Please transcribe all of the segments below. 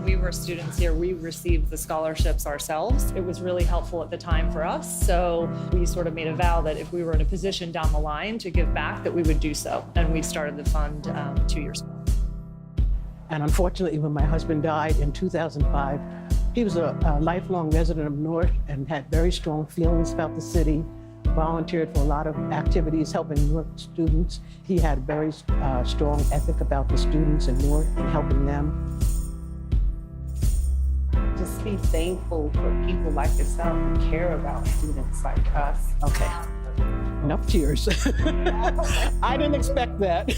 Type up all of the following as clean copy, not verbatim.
we were students here, we received the scholarships ourselves. It was really helpful at the time for us. So we sort of made a vow that if we were in a position down the line to give back, that we would do so. And we started the fund 2 years ago. And unfortunately, when my husband died in 2005, he was a lifelong resident of Newark and had very strong feelings about the city, volunteered for a lot of activities helping Newark students. He had a very strong ethic about the students in Newark and helping them. Just be thankful for people like yourself who care about students like us. Okay, enough tears. I didn't expect that.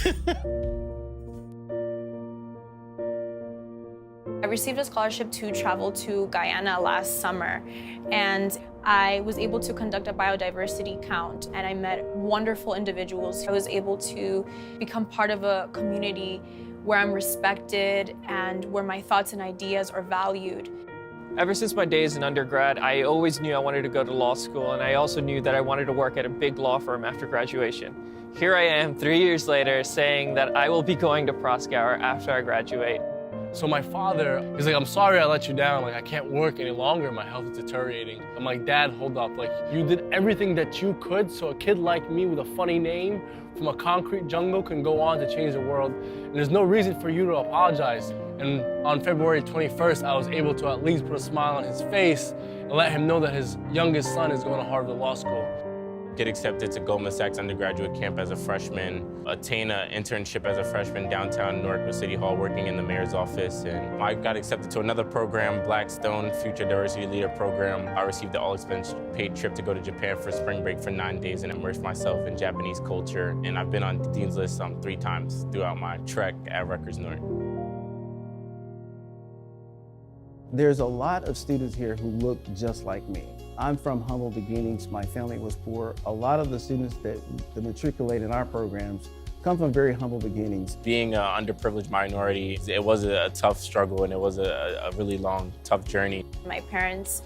I received a scholarship to travel to Guyana last summer, and I was able to conduct a biodiversity count, and I met wonderful individuals. I was able to become part of a community where I'm respected and where my thoughts and ideas are valued. Ever since my days in undergrad, I always knew I wanted to go to law school, and I also knew that I wanted to work at a big law firm after graduation. Here I am 3 years later saying that I will be going to Proskauer after I graduate. So my father, he's like, I'm sorry I let you down. Like, I can't work any longer. My health is deteriorating. I'm like, Dad, hold up. Like, you did everything that you could so a kid like me with a funny name from a concrete jungle can go on to change the world. And there's no reason for you to apologize. And on February 21st, I was able to at least put a smile on his face and let him know that his youngest son is going to Harvard Law School. Get accepted to Goldman Sachs undergraduate camp as a freshman, attain an internship as a freshman downtown Newark with City Hall working in the mayor's office, and I got accepted to another program, Blackstone Future Diversity Leader Program. I received the all-expense paid trip to go to Japan for spring break for 9 days and immerse myself in Japanese culture, and I've been on the Dean's List 3 times throughout my trek at Rutgers Newark. There's a lot of students here who look just like me. I'm from humble beginnings. My family was poor. A lot of the students that matriculate in our programs come from very humble beginnings. Being an underprivileged minority, it was a tough struggle, and it was a really long, tough journey. My parents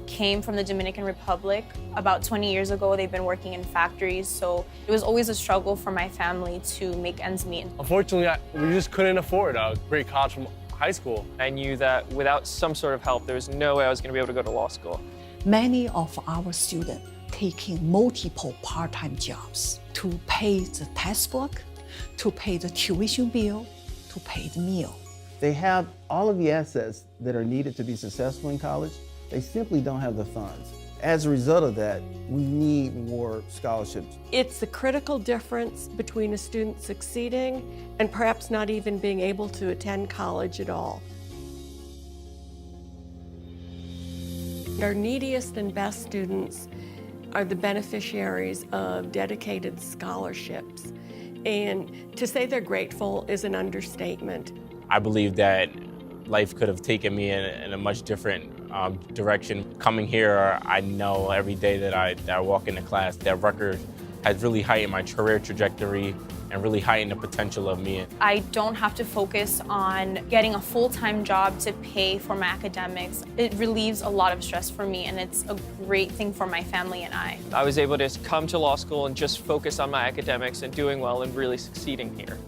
came from the Dominican Republic. About 20 years ago, they've been working in factories, so it was always a struggle for my family to make ends meet. Unfortunately, we just couldn't afford a great college from high school. I knew that without some sort of help, there was no way I was going to be able to go to law school. Many of our students taking multiple part-time jobs to pay the textbook, to pay the tuition bill, to pay the meal. They have all of the assets that are needed to be successful in college. They simply don't have the funds. As a result of that, we need more scholarships. It's the critical difference between a student succeeding and perhaps not even being able to attend college at all. Our neediest and best students are the beneficiaries of dedicated scholarships. And to say they're grateful is an understatement. I believe that life could have taken me in a much different direction. Coming here, I know every day that I walk into class that Rutgers has really heightened my career trajectory and really heightened the potential of me. I don't have to focus on getting a full-time job to pay for my academics. It relieves a lot of stress for me, and it's a great thing for my family and I. I was able to come to law school and just focus on my academics and doing well and really succeeding here.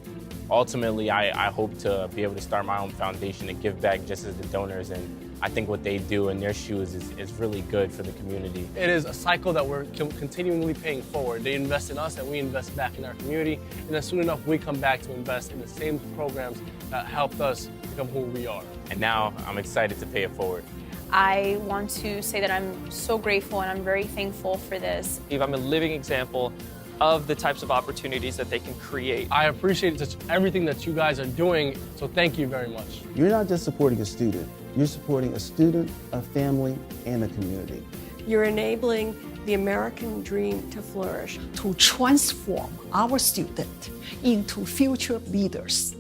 Ultimately, I hope to be able to start my own foundation and give back just as the donors, and I think what they do in their shoes is really good for the community. It is a cycle that we're continually paying forward. They invest in us and we invest back in our community, and then soon enough we come back to invest in the same programs that helped us become who we are. And now I'm excited to pay it forward. I want to say that I'm so grateful and I'm very thankful for this. I'm a living example of the types of opportunities that they can create. I appreciate everything that you guys are doing, so thank you very much. You're not just supporting a student, you're supporting a student, a family, and a community. You're enabling the American dream to flourish. To transform our students into future leaders.